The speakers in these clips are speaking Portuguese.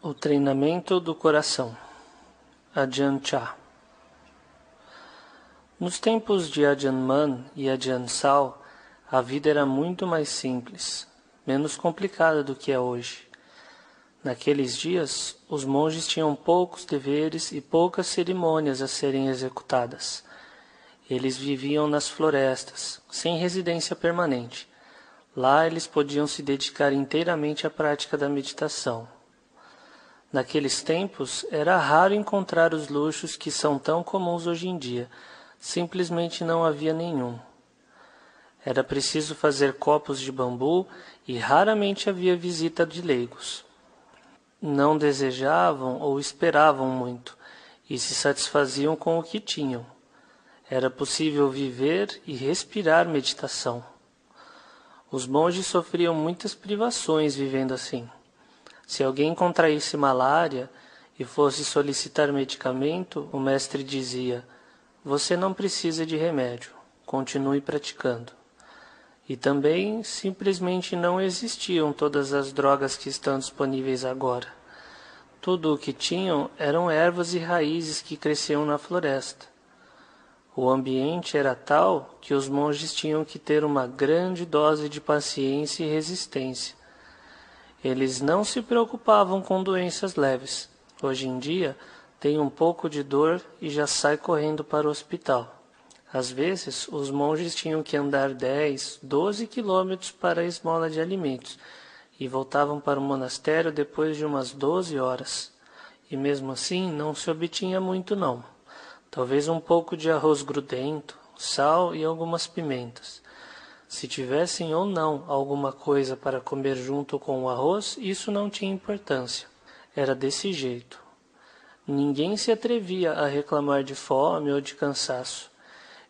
O treinamento do coração. Ajahn Chah. Nos tempos de Ajahn Mun e Ajahn Sal, a vida era muito mais simples, menos complicada do que é hoje. Naqueles dias, os monges tinham poucos deveres e poucas cerimônias a serem executadas. Eles viviam nas florestas, sem residência permanente. Lá eles podiam se dedicar inteiramente à prática da meditação. Naqueles tempos, era raro encontrar os luxos que são tão comuns hoje em dia. Simplesmente não havia nenhum. Era preciso fazer copos de bambu e raramente havia visita de leigos. Não desejavam ou esperavam muito e se satisfaziam com o que tinham. Era possível viver e respirar meditação. Os monges sofriam muitas privações vivendo assim. Se alguém contraísse malária e fosse solicitar medicamento, o mestre dizia: "Você não precisa de remédio, continue praticando." E também simplesmente não existiam todas as drogas que estão disponíveis agora. Tudo o que tinham eram ervas e raízes que cresciam na floresta. O ambiente era tal que os monges tinham que ter uma grande dose de paciência e resistência. Eles não se preocupavam com doenças leves. Hoje em dia, tem um pouco de dor e já sai correndo para o hospital. Às vezes, os monges tinham que andar 10, 12 quilômetros para a esmola de alimentos e voltavam para o monastério depois de umas 12 horas. E mesmo assim, não se obtinha muito não. Talvez um pouco de arroz grudento, sal e algumas pimentas. Se tivessem ou não alguma coisa para comer junto com o arroz, isso não tinha importância. Era desse jeito. Ninguém se atrevia a reclamar de fome ou de cansaço.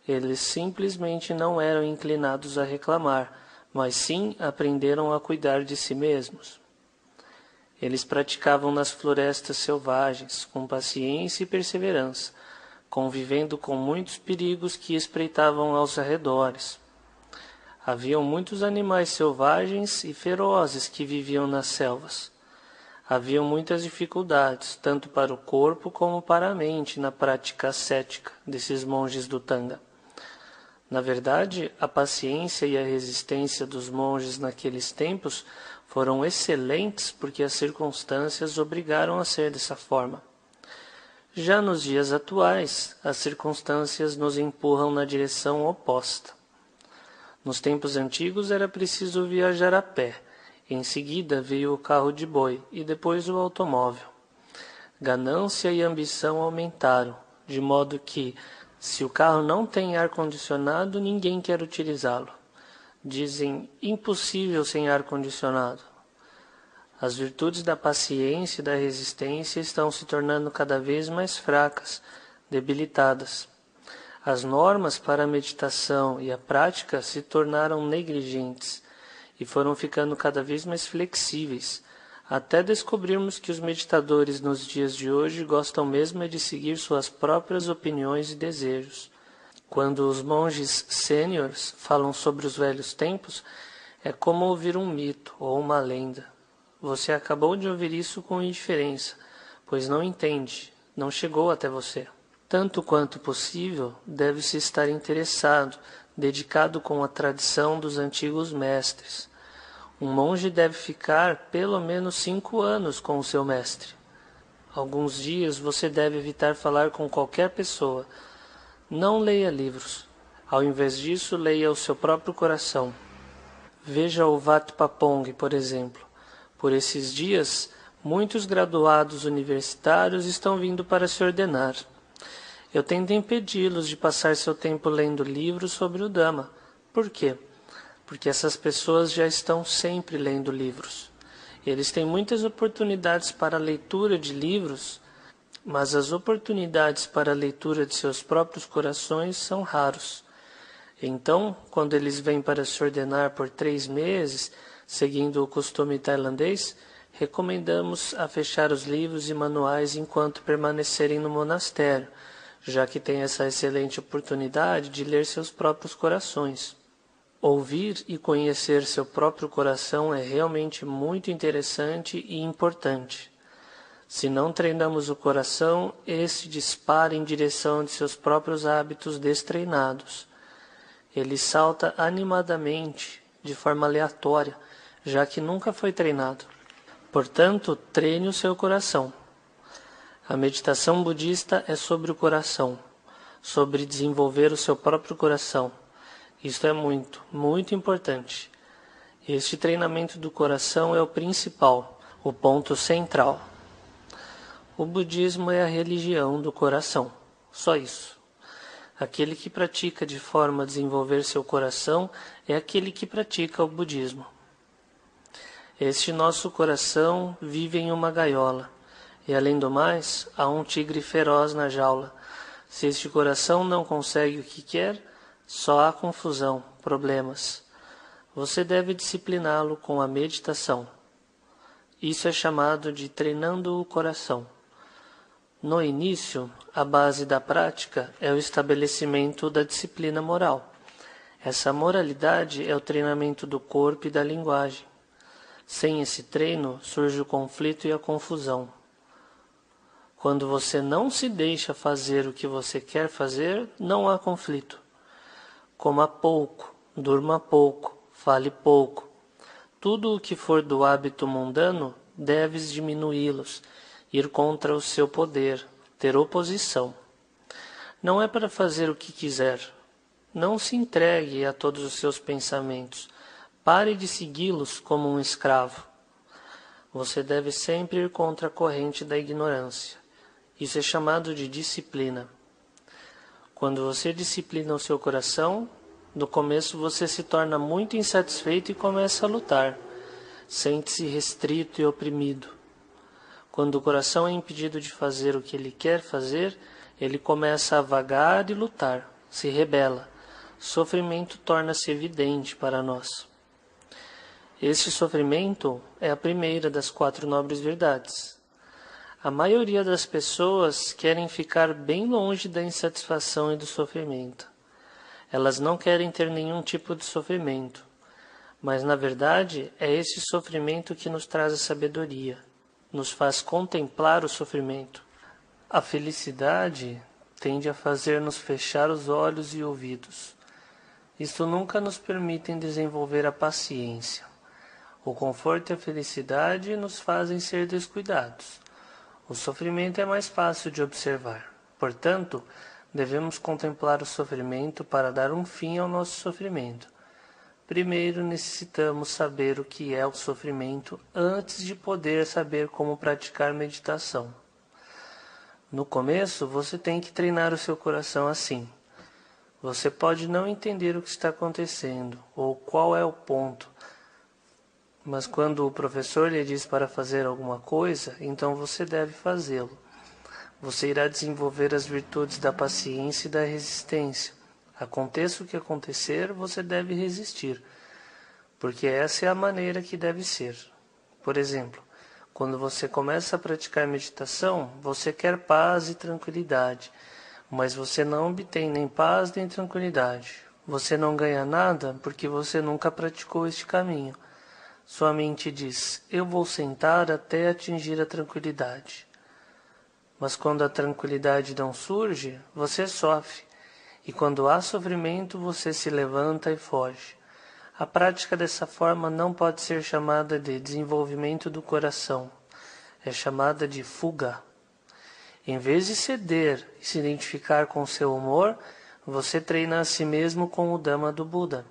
Eles simplesmente não eram inclinados a reclamar, mas sim aprenderam a cuidar de si mesmos. Eles praticavam nas florestas selvagens, com paciência e perseverança, convivendo com muitos perigos que espreitavam aos arredores. Haviam muitos animais selvagens e ferozes que viviam nas selvas. Haviam muitas dificuldades, tanto para o corpo como para a mente, na prática ascética desses monges do Tanga. Na verdade, a paciência e a resistência dos monges naqueles tempos foram excelentes porque as circunstâncias obrigaram a ser dessa forma. Já nos dias atuais, as circunstâncias nos empurram na direção oposta. Nos tempos antigos era preciso viajar a pé. Em seguida veio o carro de boi e depois o automóvel. Ganância e ambição aumentaram, de modo que, se o carro não tem ar-condicionado, ninguém quer utilizá-lo. Dizem, impossível sem ar-condicionado. As virtudes da paciência e da resistência estão se tornando cada vez mais fracas, debilitadas. As normas para a meditação e a prática se tornaram negligentes e foram ficando cada vez mais flexíveis, até descobrirmos que os meditadores nos dias de hoje gostam mesmo de seguir suas próprias opiniões e desejos. Quando os monges sêniores falam sobre os velhos tempos, é como ouvir um mito ou uma lenda. Você acabou de ouvir isso com indiferença, pois não entende, não chegou até você. Tanto quanto possível, deve-se estar interessado, dedicado com a tradição dos antigos mestres. Um monge deve ficar pelo menos 5 anos com o seu mestre. Alguns dias você deve evitar falar com qualquer pessoa. Não leia livros. Ao invés disso, leia o seu próprio coração. Veja o Wat Papong, por exemplo. Por esses dias, muitos graduados universitários estão vindo para se ordenar. Eu tento impedi-los de passar seu tempo lendo livros sobre o Dhamma. Por quê? Porque essas pessoas já estão sempre lendo livros. Eles têm muitas oportunidades para a leitura de livros, mas as oportunidades para a leitura de seus próprios corações são raros. Então, quando eles vêm para se ordenar por 3 meses, seguindo o costume tailandês, recomendamos a fechar os livros e manuais enquanto permanecerem no monastério, já que tem essa excelente oportunidade de ler seus próprios corações. Ouvir e conhecer seu próprio coração é realmente muito interessante e importante. Se não treinamos o coração, esse dispara em direção de seus próprios hábitos destreinados. Ele salta animadamente, de forma aleatória, já que nunca foi treinado. Portanto, treine o seu coração. A meditação budista é sobre o coração, sobre desenvolver o seu próprio coração. Isto é muito, muito importante. Este treinamento do coração é o principal, o ponto central. O budismo é a religião do coração, só isso. Aquele que pratica de forma a desenvolver seu coração é aquele que pratica o budismo. Este nosso coração vive em uma gaiola, e além do mais, há um tigre feroz na jaula. Se este coração não consegue o que quer, só há confusão, problemas. Você deve discipliná-lo com a meditação. Isso é chamado de treinando o coração. No início, a base da prática é o estabelecimento da disciplina moral. Essa moralidade é o treinamento do corpo e da linguagem. Sem esse treino, surge o conflito e a confusão. Quando você não se deixa fazer o que você quer fazer, não há conflito. Coma pouco, durma pouco, fale pouco. Tudo o que for do hábito mundano, deves diminuí-los, ir contra o seu poder, ter oposição. Não é para fazer o que quiser. Não se entregue a todos os seus pensamentos. Pare de segui-los como um escravo. Você deve sempre ir contra a corrente da ignorância. Isso é chamado de disciplina. Quando você disciplina o seu coração, no começo você se torna muito insatisfeito e começa a lutar. Sente-se restrito e oprimido. Quando o coração é impedido de fazer o que ele quer fazer, ele começa a vagar e lutar, se rebela. Sofrimento torna-se evidente para nós. Este sofrimento é a primeira das 4 nobres verdades. A maioria das pessoas querem ficar bem longe da insatisfação e do sofrimento. Elas não querem ter nenhum tipo de sofrimento, mas na verdade é esse sofrimento que nos traz a sabedoria, nos faz contemplar o sofrimento. A felicidade tende a fazer-nos fechar os olhos e ouvidos. Isto nunca nos permite desenvolver a paciência. O conforto e a felicidade nos fazem ser descuidados. O sofrimento é mais fácil de observar. Portanto, devemos contemplar o sofrimento para dar um fim ao nosso sofrimento. Primeiro necessitamos saber o que é o sofrimento antes de poder saber como praticar meditação. No começo, você tem que treinar o seu coração assim. Você pode não entender o que está acontecendo ou qual é o ponto, mas quando o professor lhe diz para fazer alguma coisa, então você deve fazê-lo. Você irá desenvolver as virtudes da paciência e da resistência. Aconteça o que acontecer, você deve resistir, porque essa é a maneira que deve ser. Por exemplo, quando você começa a praticar meditação, você quer paz e tranquilidade, mas você não obtém nem paz nem tranquilidade. Você não ganha nada porque você nunca praticou este caminho. Sua mente diz, eu vou sentar até atingir a tranquilidade. Mas quando a tranquilidade não surge, você sofre. E quando há sofrimento, você se levanta e foge. A prática dessa forma não pode ser chamada de desenvolvimento do coração. É chamada de fuga. Em vez de ceder e se identificar com seu humor, você treina a si mesmo com o Dhamma do Buda.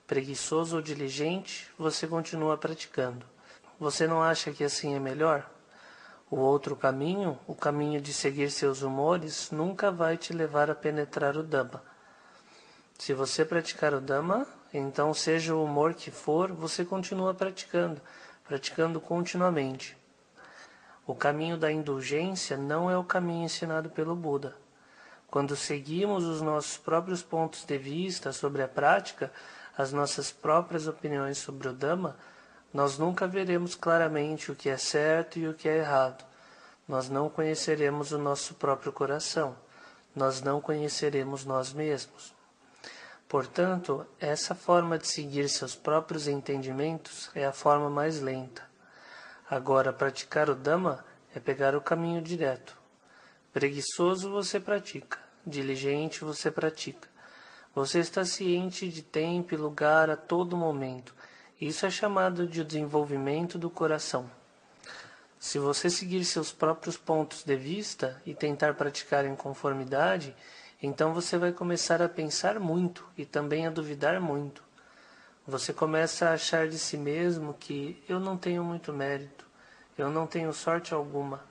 Preguiçoso ou diligente, você continua praticando. Você não acha que assim é melhor? O outro caminho, o caminho de seguir seus humores, nunca vai te levar a penetrar o Dhamma. Se você praticar o Dhamma, então seja o humor que for, você continua praticando continuamente. O caminho da indulgência não é o caminho ensinado pelo Buda. Quando seguimos os nossos próprios pontos de vista sobre a prática, as nossas próprias opiniões sobre o Dhamma, nós nunca veremos claramente o que é certo e o que é errado. Nós não conheceremos o nosso próprio coração. Nós não conheceremos nós mesmos. Portanto, essa forma de seguir seus próprios entendimentos é a forma mais lenta. Agora, praticar o Dhamma é pegar o caminho direto. Preguiçoso você pratica, diligente você pratica. Você está ciente de tempo e lugar a todo momento. Isso é chamado de desenvolvimento do coração. Se você seguir seus próprios pontos de vista e tentar praticar em conformidade, então você vai começar a pensar muito e também a duvidar muito. Você começa a achar de si mesmo que eu não tenho muito mérito, eu não tenho sorte alguma,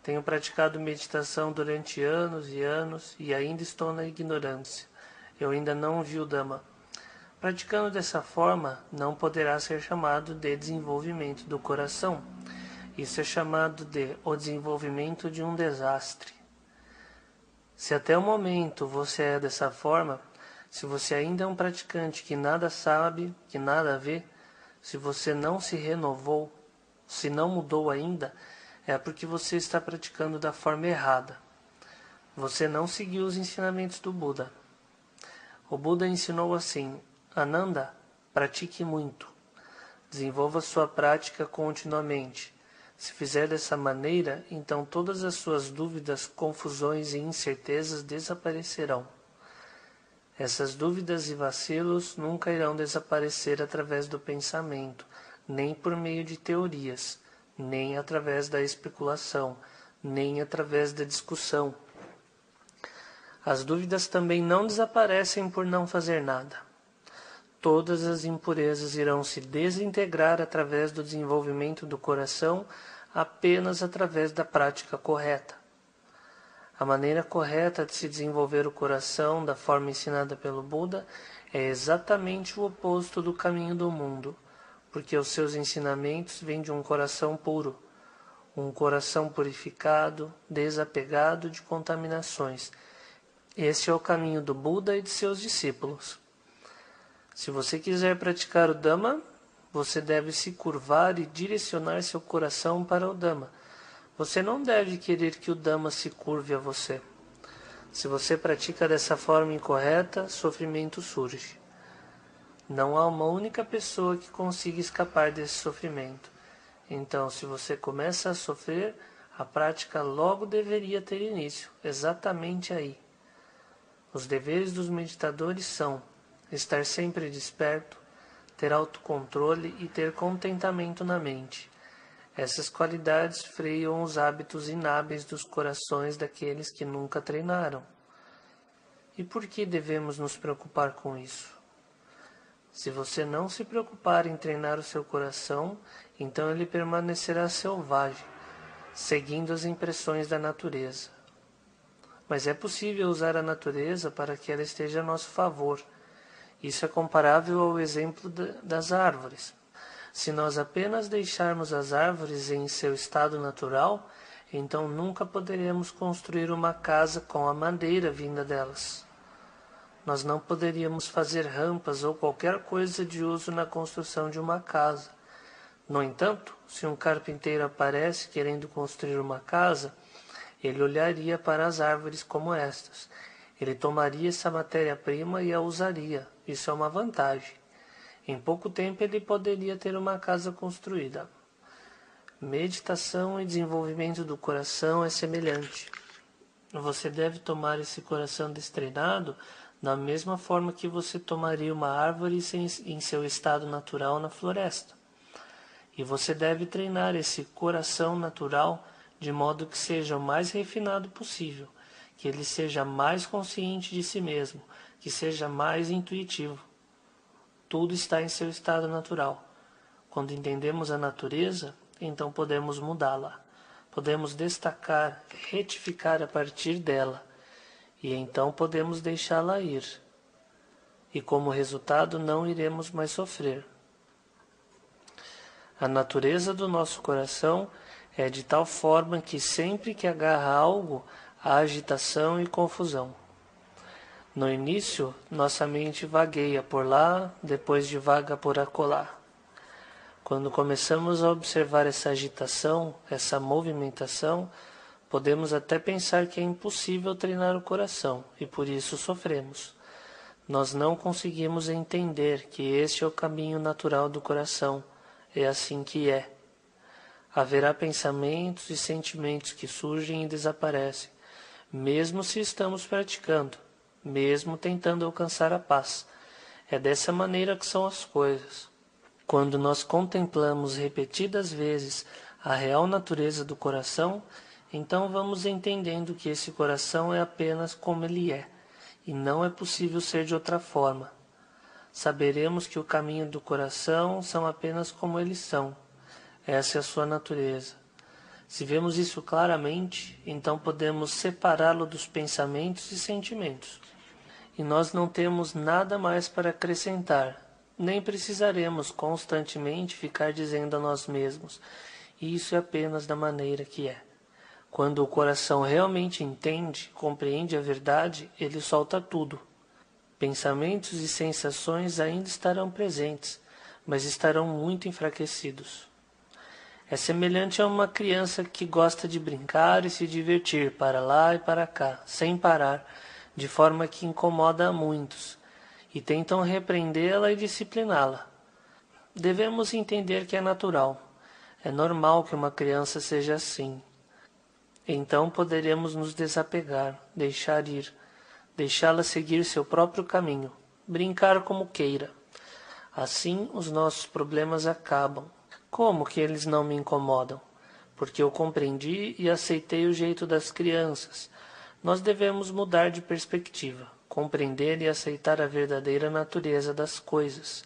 tenho praticado meditação durante anos e anos e ainda estou na ignorância. Eu ainda não vi o Dhamma. Praticando dessa forma, não poderá ser chamado de desenvolvimento do coração. Isso é chamado de o desenvolvimento de um desastre. Se até o momento você é dessa forma, se você ainda é um praticante que nada sabe, que nada vê, se você não se renovou, se não mudou ainda, é porque você está praticando da forma errada. Você não seguiu os ensinamentos do Buda. O Buda ensinou assim: Ananda, pratique muito. Desenvolva sua prática continuamente. Se fizer dessa maneira, então todas as suas dúvidas, confusões e incertezas desaparecerão. Essas dúvidas e vacilos nunca irão desaparecer através do pensamento, nem por meio de teorias, nem através da especulação, nem através da discussão. As dúvidas também não desaparecem por não fazer nada. Todas as impurezas irão se desintegrar através do desenvolvimento do coração, apenas através da prática correta. A maneira correta de se desenvolver o coração da forma ensinada pelo Buda é exatamente o oposto do caminho do mundo, porque os seus ensinamentos vêm de um coração puro, um coração purificado, desapegado de contaminações. Este é o caminho do Buda e de seus discípulos. Se você quiser praticar o Dhamma, você deve se curvar e direcionar seu coração para o Dhamma. Você não deve querer que o Dhamma se curve a você. Se você pratica dessa forma incorreta, sofrimento surge. Não há uma única pessoa que consiga escapar desse sofrimento. Então, se você começa a sofrer, a prática logo deveria ter início, exatamente aí. Os deveres dos meditadores são estar sempre desperto, ter autocontrole e ter contentamento na mente. Essas qualidades freiam os hábitos inábeis dos corações daqueles que nunca treinaram. E por que devemos nos preocupar com isso? Se você não se preocupar em treinar o seu coração, então ele permanecerá selvagem, seguindo as impressões da natureza. Mas é possível usar a natureza para que ela esteja a nosso favor. Isso é comparável ao exemplo das árvores. Se nós apenas deixarmos as árvores em seu estado natural, então nunca poderemos construir uma casa com a madeira vinda delas. Nós não poderíamos fazer rampas ou qualquer coisa de uso na construção de uma casa. No entanto, se um carpinteiro aparece querendo construir uma casa, ele olharia para as árvores como estas. Ele tomaria essa matéria-prima e a usaria. Isso é uma vantagem. Em pouco tempo ele poderia ter uma casa construída. Meditação e desenvolvimento do coração é semelhante. Você deve tomar esse coração destreinado da mesma forma que você tomaria uma árvore em seu estado natural na floresta. E você deve treinar esse coração natural de modo que seja o mais refinado possível, que ele seja mais consciente de si mesmo, que seja mais intuitivo. Tudo está em seu estado natural. Quando entendemos a natureza, então podemos mudá-la. Podemos destacar, retificar a partir dela. E então podemos deixá-la ir. E como resultado não iremos mais sofrer. A natureza do nosso coração é de tal forma que sempre que agarra algo, há agitação e confusão. No início, nossa mente vagueia por lá, depois divaga por acolá. Quando começamos a observar essa agitação, essa movimentação, podemos até pensar que é impossível treinar o coração, e por isso sofremos. Nós não conseguimos entender que este é o caminho natural do coração, é assim que é. Haverá pensamentos e sentimentos que surgem e desaparecem, mesmo se estamos praticando, mesmo tentando alcançar a paz. É dessa maneira que são as coisas. Quando nós contemplamos repetidas vezes a real natureza do coração, então vamos entendendo que esse coração é apenas como ele é, e não é possível ser de outra forma. Saberemos que o caminho do coração são apenas como eles são. Essa é a sua natureza. Se vemos isso claramente, então podemos separá-lo dos pensamentos e sentimentos. E nós não temos nada mais para acrescentar, nem precisaremos constantemente ficar dizendo a nós mesmos: isso é apenas da maneira que é. Quando o coração realmente entende, compreende a verdade, ele solta tudo. Pensamentos e sensações ainda estarão presentes, mas estarão muito enfraquecidos. É semelhante a uma criança que gosta de brincar e se divertir para lá e para cá, sem parar, de forma que incomoda a muitos, e tentam repreendê-la e discipliná-la. Devemos entender que é natural. É normal que uma criança seja assim. Então poderemos nos desapegar, deixar ir, deixá-la seguir seu próprio caminho, brincar como queira. Assim os nossos problemas acabam. Como que eles não me incomodam? Porque eu compreendi e aceitei o jeito das crianças. Nós devemos mudar de perspectiva, compreender e aceitar a verdadeira natureza das coisas.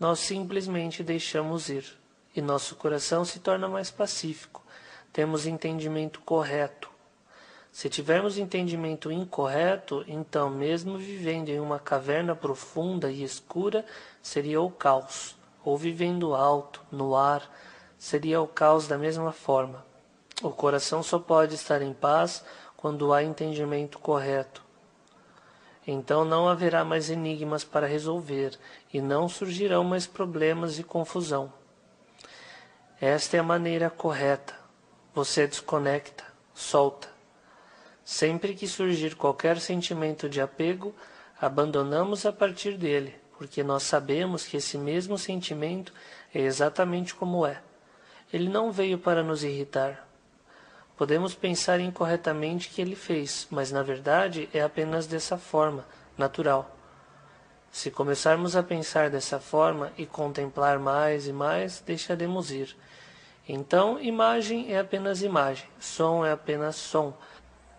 Nós simplesmente deixamos ir, e nosso coração se torna mais pacífico. Temos entendimento correto. Se tivermos entendimento incorreto, então, mesmo vivendo em uma caverna profunda e escura, seria o caos. Ou vivendo alto, no ar, seria o caos da mesma forma. O coração só pode estar em paz quando há entendimento correto. Então não haverá mais enigmas para resolver, e não surgirão mais problemas e confusão. Esta é a maneira correta. Você desconecta, solta. Sempre que surgir qualquer sentimento de apego, abandonamos a partir dele, porque nós sabemos que esse mesmo sentimento é exatamente como é. Ele não veio para nos irritar. Podemos pensar incorretamente que ele fez, mas na verdade é apenas dessa forma, natural. Se começarmos a pensar dessa forma e contemplar mais e mais, deixaremos ir. Então, imagem é apenas imagem, som é apenas som,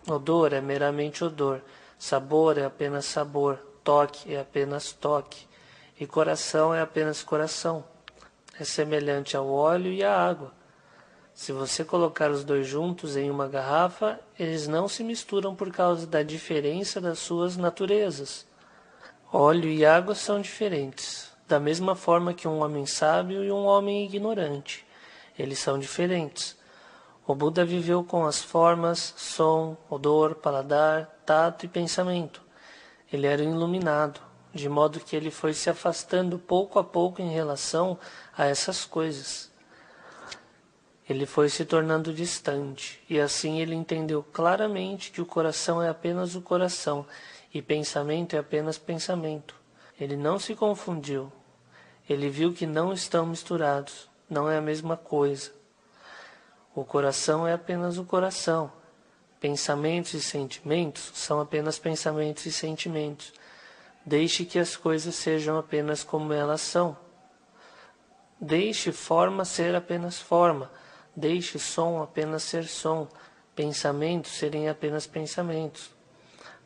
odor é meramente odor, sabor é apenas sabor, toque é apenas toque, e coração é apenas coração. É semelhante ao óleo e à água. Se você colocar os dois juntos em uma garrafa, eles não se misturam por causa da diferença das suas naturezas. Óleo e água são diferentes, da mesma forma que um homem sábio e um homem ignorante. Eles são diferentes. O Buda viveu com as formas, som, odor, paladar, tato e pensamento. Ele era iluminado, de modo que ele foi se afastando pouco a pouco em relação a essas coisas. Ele foi se tornando distante, e assim ele entendeu claramente que o coração é apenas o coração, e pensamento é apenas pensamento. Ele não se confundiu. Ele viu que não estão misturados, não é a mesma coisa. O coração é apenas o coração. Pensamentos e sentimentos são apenas pensamentos e sentimentos. Deixe que as coisas sejam apenas como elas são. Deixe forma ser apenas forma. Deixe som apenas ser som. Pensamentos serem apenas pensamentos.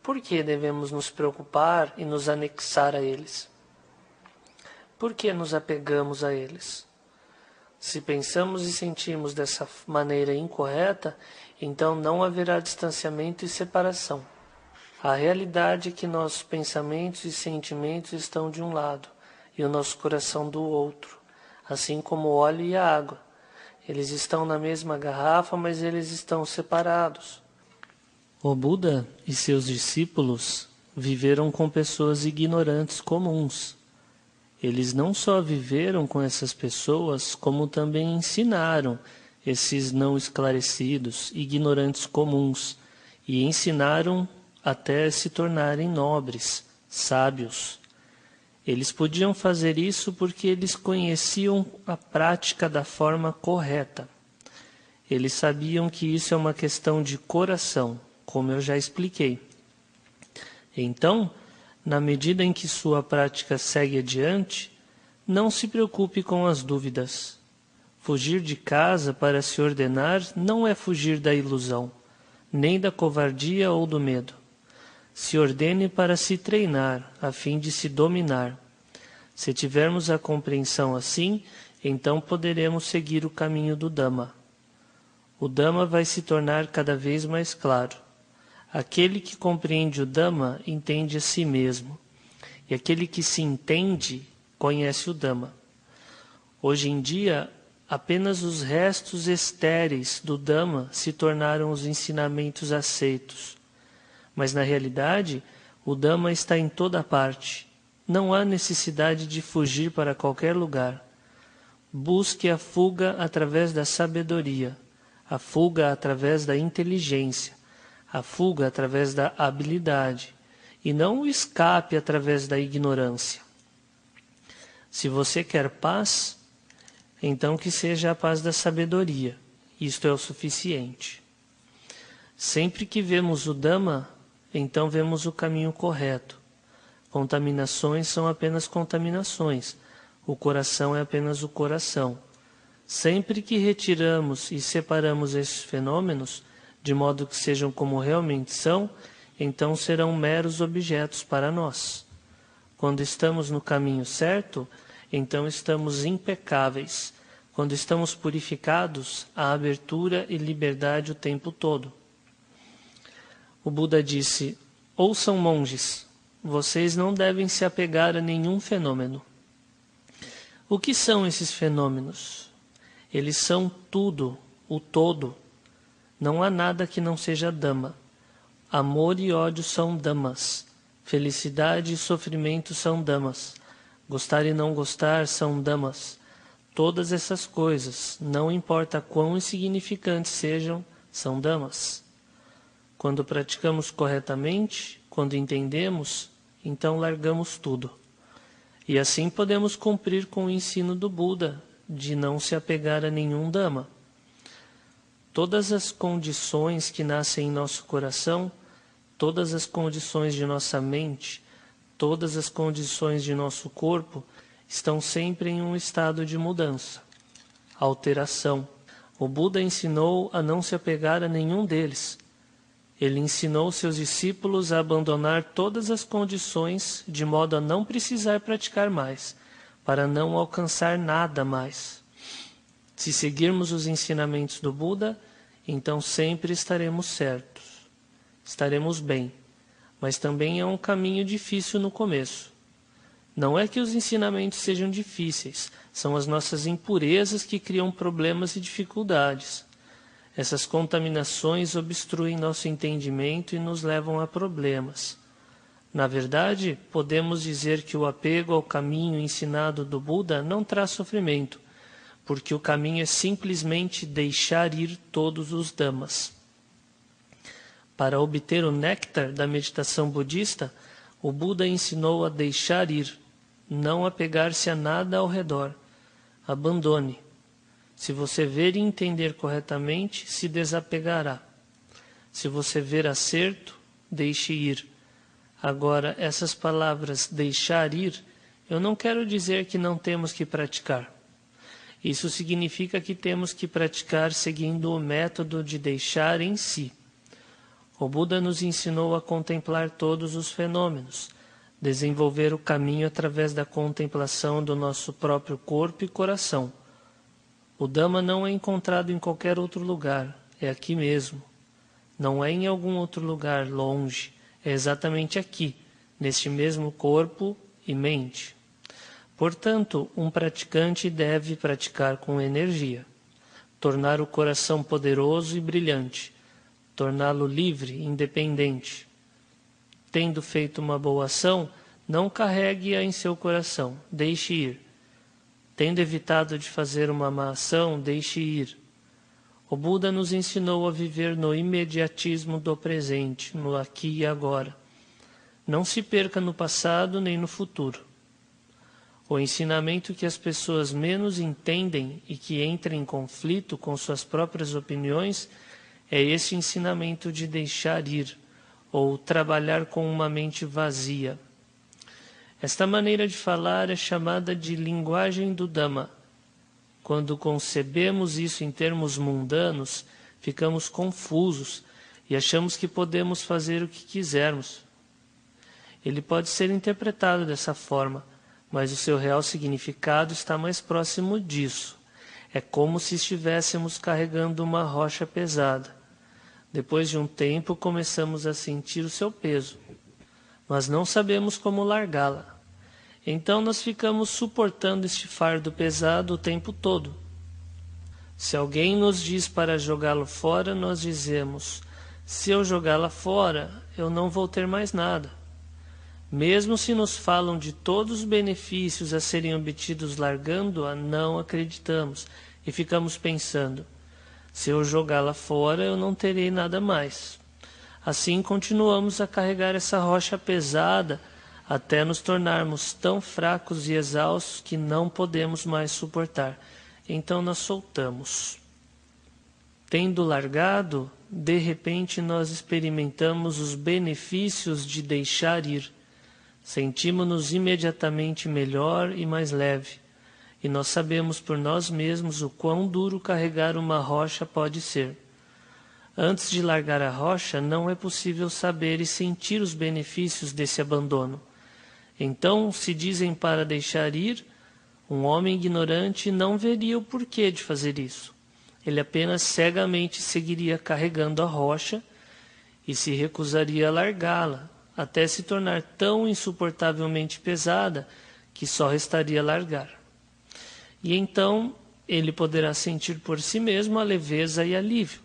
Por que devemos nos preocupar e nos anexar a eles? Por que nos apegamos a eles? Se pensamos e sentimos dessa maneira incorreta, então não haverá distanciamento e separação. A realidade é que nossos pensamentos e sentimentos estão de um lado e o nosso coração do outro, assim como o óleo e a água. Eles estão na mesma garrafa, mas eles estão separados. O Buda e seus discípulos viveram com pessoas ignorantes comuns. Eles não só viveram com essas pessoas, como também ensinaram esses não esclarecidos, ignorantes comuns, e ensinaram até se tornarem nobres, sábios. Eles podiam fazer isso porque eles conheciam a prática da forma correta. Eles sabiam que isso é uma questão de coração, como eu já expliquei. Então, na medida em que sua prática segue adiante, não se preocupe com as dúvidas. Fugir de casa para se ordenar não é fugir da ilusão, nem da covardia ou do medo. Se ordene para se treinar, a fim de se dominar. Se tivermos a compreensão assim, então poderemos seguir o caminho do Dhamma. O Dhamma vai se tornar cada vez mais claro. Aquele que compreende o Dhamma entende a si mesmo, e aquele que se entende conhece o Dhamma. Hoje em dia, apenas os restos estéreis do Dhamma se tornaram os ensinamentos aceitos. Mas na realidade, o Dhamma está em toda parte. Não há necessidade de fugir para qualquer lugar. Busque a fuga através da sabedoria, a fuga através da inteligência, a fuga através da habilidade, e não o escape através da ignorância. Se você quer paz, então que seja a paz da sabedoria. Isto é o suficiente. Sempre que vemos o Dhamma, então vemos o caminho correto. Contaminações são apenas contaminações. O coração é apenas o coração. Sempre que retiramos e separamos esses fenômenos, de modo que sejam como realmente são, então serão meros objetos para nós. Quando estamos no caminho certo, então estamos impecáveis. Quando estamos purificados, há abertura e liberdade o tempo todo. O Buda disse: ouçam, monges, vocês não devem se apegar a nenhum fenômeno. O que são esses fenômenos? Eles são tudo, o todo. Não há nada que não seja Dhamma. Amor e ódio são Dhammas. Felicidade e sofrimento são Dhammas. Gostar e não gostar são Dhammas. Todas essas coisas, não importa quão insignificantes sejam, são Dhammas. Quando praticamos corretamente, quando entendemos, então largamos tudo. E assim podemos cumprir com o ensino do Buda, de não se apegar a nenhum Dhamma. Todas as condições que nascem em nosso coração, todas as condições de nossa mente, todas as condições de nosso corpo, estão sempre em um estado de mudança, alteração. O Buda ensinou a não se apegar a nenhum deles. Ele ensinou seus discípulos a abandonar todas as condições de modo a não precisar praticar mais, para não alcançar nada mais. Se seguirmos os ensinamentos do Buda, então sempre estaremos certos, estaremos bem, mas também é um caminho difícil no começo. Não é que os ensinamentos sejam difíceis, são as nossas impurezas que criam problemas e dificuldades. Essas contaminações obstruem nosso entendimento e nos levam a problemas. Na verdade, podemos dizer que o apego ao caminho ensinado do Buda não traz sofrimento, porque o caminho é simplesmente deixar ir todos os Dhammas. Para obter o néctar da meditação budista, o Buda ensinou a deixar ir, não apegar-se a nada ao redor. Abandone. Se você ver e entender corretamente, se desapegará. Se você ver acerto, deixe ir. Agora, essas palavras deixar ir, eu não quero dizer que não temos que praticar. Isso significa que temos que praticar seguindo o método de deixar em si. O Buda nos ensinou a contemplar todos os fenômenos, desenvolver o caminho através da contemplação do nosso próprio corpo e coração. O Dhamma não é encontrado em qualquer outro lugar, é aqui mesmo. Não é em algum outro lugar longe, é exatamente aqui, neste mesmo corpo e mente. Portanto, um praticante deve praticar com energia, tornar o coração poderoso e brilhante, torná-lo livre e independente. Tendo feito uma boa ação, não carregue-a em seu coração, deixe ir. Tendo evitado de fazer uma má ação, deixe ir. O Buda nos ensinou a viver no imediatismo do presente, no aqui e agora. Não se perca no passado nem no futuro. O ensinamento que as pessoas menos entendem e que entra em conflito com suas próprias opiniões é esse ensinamento de deixar ir, ou trabalhar com uma mente vazia. Esta maneira de falar é chamada de linguagem do Dhamma. Quando concebemos isso em termos mundanos, ficamos confusos e achamos que podemos fazer o que quisermos. Ele pode ser interpretado dessa forma, mas o seu real significado está mais próximo disso. É como se estivéssemos carregando uma rocha pesada. Depois de um tempo, começamos a sentir o seu peso, mas não sabemos como largá-la. Então nós ficamos suportando este fardo pesado o tempo todo. Se alguém nos diz para jogá-lo fora, nós dizemos: se eu jogá-la fora, eu não vou ter mais nada. Mesmo se nos falam de todos os benefícios a serem obtidos largando-a, não acreditamos e ficamos pensando: se eu jogá-la fora, eu não terei nada mais. Assim continuamos a carregar essa rocha pesada até nos tornarmos tão fracos e exaustos que não podemos mais suportar. Então nós soltamos. Tendo largado, de repente nós experimentamos os benefícios de deixar ir. Sentimos-nos imediatamente melhor e mais leve, e nós sabemos por nós mesmos o quão duro carregar uma rocha pode ser. Antes de largar a rocha, não é possível saber e sentir os benefícios desse abandono. Então, se dizem para deixar ir, um homem ignorante não veria o porquê de fazer isso. Ele apenas cegamente seguiria carregando a rocha e se recusaria a largá-la, até se tornar tão insuportavelmente pesada que só restaria largar. E então ele poderá sentir por si mesmo a leveza e alívio,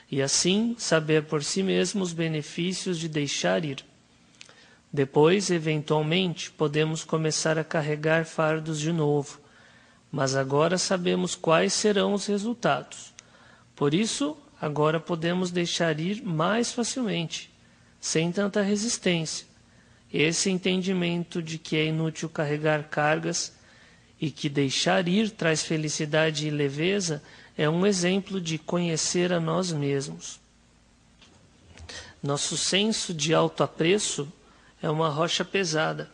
e assim saber por si mesmo os benefícios de deixar ir. Depois, eventualmente, podemos começar a carregar fardos de novo, mas agora sabemos quais serão os resultados. Por isso, agora podemos deixar ir mais facilmente, sem tanta resistência. Esse entendimento de que é inútil carregar cargas e que deixar ir traz felicidade e leveza é um exemplo de conhecer a nós mesmos. Nosso senso de autoapreço é uma rocha pesada.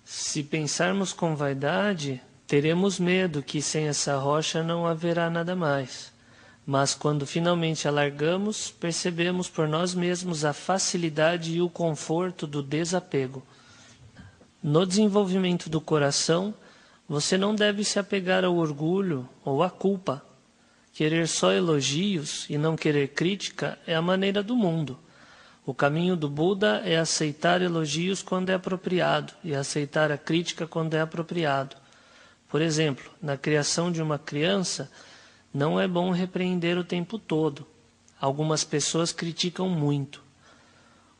Se pensarmos com vaidade, teremos medo que sem essa rocha não haverá nada mais. Mas quando finalmente a largamos, percebemos por nós mesmos a facilidade e o conforto do desapego. No desenvolvimento do coração, você não deve se apegar ao orgulho ou à culpa. Querer só elogios e não querer crítica é a maneira do mundo. O caminho do Buda é aceitar elogios quando é apropriado e aceitar a crítica quando é apropriado. Por exemplo, na criação de uma criança, não é bom repreender o tempo todo. Algumas pessoas criticam muito.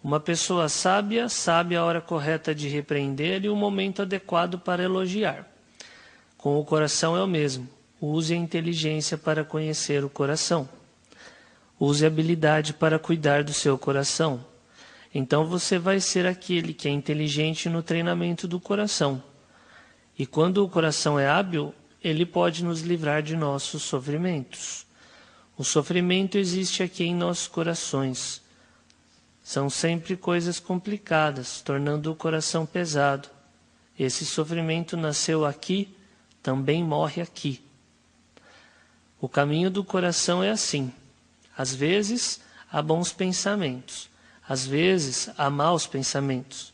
Uma pessoa sábia sabe a hora correta de repreender e o momento adequado para elogiar. Com o coração é o mesmo. Use a inteligência para conhecer o coração. Use a habilidade para cuidar do seu coração. Então você vai ser aquele que é inteligente no treinamento do coração. E quando o coração é hábil, ele pode nos livrar de nossos sofrimentos. O sofrimento existe aqui em nossos corações. São sempre coisas complicadas, tornando o coração pesado. Esse sofrimento nasceu aqui, também morre aqui. O caminho do coração é assim. Às vezes há bons pensamentos, às vezes há maus pensamentos.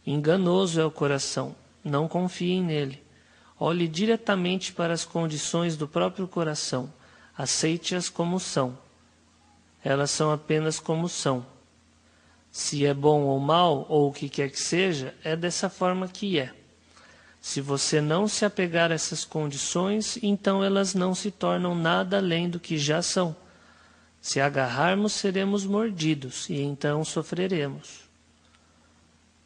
Enganoso é o coração, não confiem nele. Olhe diretamente para as condições do próprio coração. Aceite-as como são. Elas são apenas como são. Se é bom ou mal, ou o que quer que seja, é dessa forma que é. Se você não se apegar a essas condições, então elas não se tornam nada além do que já são. Se agarrarmos, seremos mordidos, e então sofreremos.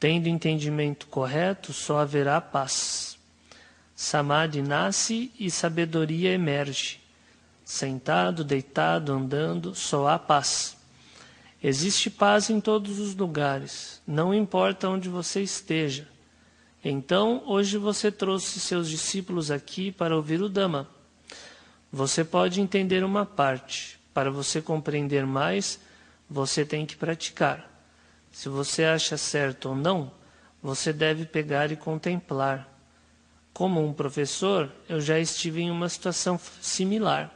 Tendo entendimento correto, só haverá paz. Samadhi nasce e sabedoria emerge. Sentado, deitado, andando, só há paz. Existe paz em todos os lugares, não importa onde você esteja. Então, hoje você trouxe seus discípulos aqui para ouvir o Dhamma. Você pode entender uma parte. Para você compreender mais, você tem que praticar. Se você acha certo ou não, você deve pegar e contemplar. Como um professor, eu já estive em uma situação similar.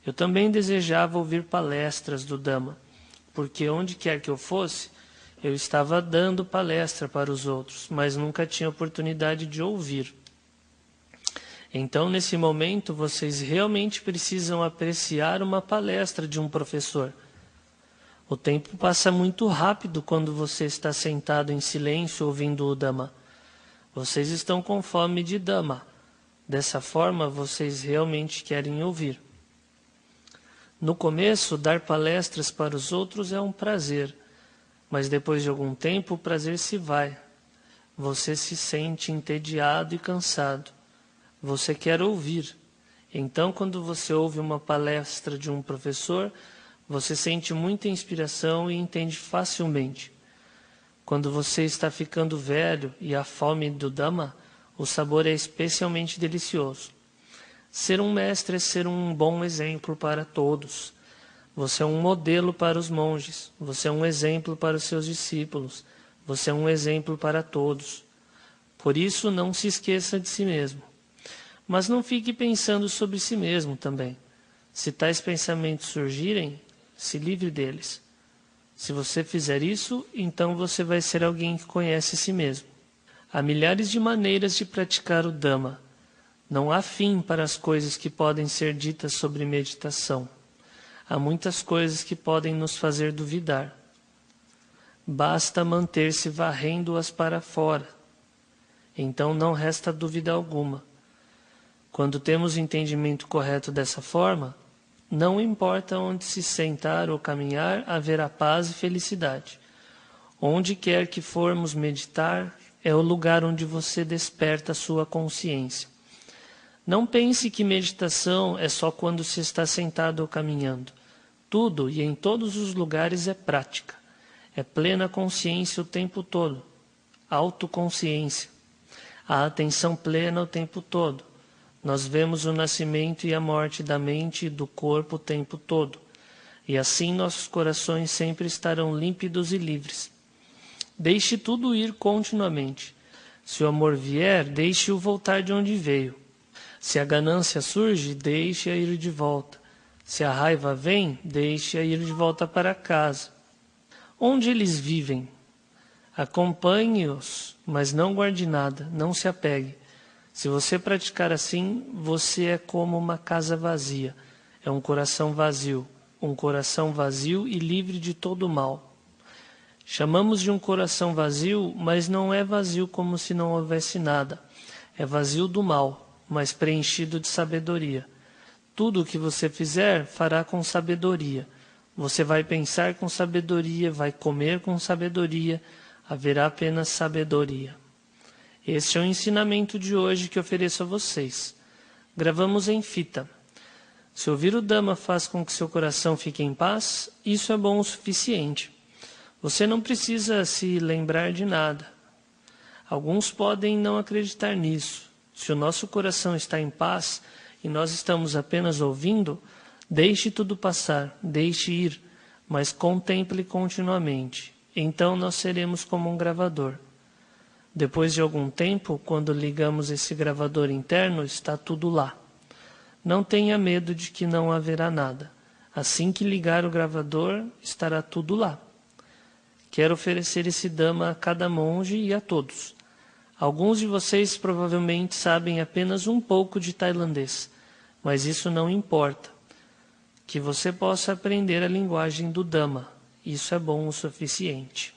Eu também desejava ouvir palestras do Dhamma, porque onde quer que eu fosse, eu estava dando palestra para os outros, mas nunca tinha oportunidade de ouvir. Então, nesse momento, vocês realmente precisam apreciar uma palestra de um professor. O tempo passa muito rápido quando você está sentado em silêncio ouvindo o Dhamma. Vocês estão com fome de Dhamma. Dessa forma, vocês realmente querem ouvir. No começo, dar palestras para os outros é um prazer, mas depois de algum tempo o prazer se vai. Você se sente entediado e cansado. Você quer ouvir. Então, quando você ouve uma palestra de um professor, você sente muita inspiração e entende facilmente. Quando você está ficando velho e a fome do Dhamma, o sabor é especialmente delicioso. Ser um mestre é ser um bom exemplo para todos. Você é um modelo para os monges. Você é um exemplo para os seus discípulos. Você é um exemplo para todos. Por isso, não se esqueça de si mesmo. Mas não fique pensando sobre si mesmo também. Se tais pensamentos surgirem, se livre deles. Se você fizer isso, então você vai ser alguém que conhece si mesmo. Há milhares de maneiras de praticar o Dhamma. Não há fim para as coisas que podem ser ditas sobre meditação. Há muitas coisas que podem nos fazer duvidar. Basta manter-se varrendo-as para fora. Então não resta dúvida alguma. Quando temos o entendimento correto dessa forma, não importa onde se sentar ou caminhar, haverá paz e felicidade. Onde quer que formos meditar, é o lugar onde você desperta a sua consciência. Não pense que meditação é só quando se está sentado ou caminhando. Tudo e em todos os lugares é prática. É plena consciência o tempo todo. Autoconsciência. A atenção plena o tempo todo. Nós vemos o nascimento e a morte da mente e do corpo o tempo todo. E assim nossos corações sempre estarão límpidos e livres. Deixe tudo ir continuamente. Se o amor vier, deixe-o voltar de onde veio. Se a ganância surge, deixe-a ir de volta. Se a raiva vem, deixe-a ir de volta para casa. Onde eles vivem? Acompanhe-os, mas não guarde nada, não se apegue. Se você praticar assim, você é como uma casa vazia. É um coração vazio e livre de todo o mal. Chamamos de um coração vazio, mas não é vazio como se não houvesse nada. É vazio do mal, mas preenchido de sabedoria. Tudo o que você fizer, fará com sabedoria. Você vai pensar com sabedoria, vai comer com sabedoria, haverá apenas sabedoria. Este é o ensinamento de hoje que ofereço a vocês. Gravamos em fita. Se ouvir o Dhamma faz com que seu coração fique em paz, isso é bom o suficiente. Você não precisa se lembrar de nada. Alguns podem não acreditar nisso. Se o nosso coração está em paz e nós estamos apenas ouvindo, deixe tudo passar, deixe ir, mas contemple continuamente. Então nós seremos como um gravador. Depois de algum tempo, quando ligamos esse gravador interno, está tudo lá. Não tenha medo de que não haverá nada. Assim que ligar o gravador, estará tudo lá. Quero oferecer esse Dhamma a cada monge e a todos. Alguns de vocês provavelmente sabem apenas um pouco de tailandês, mas isso não importa. Que você possa aprender a linguagem do Dhamma. Isso é bom o suficiente.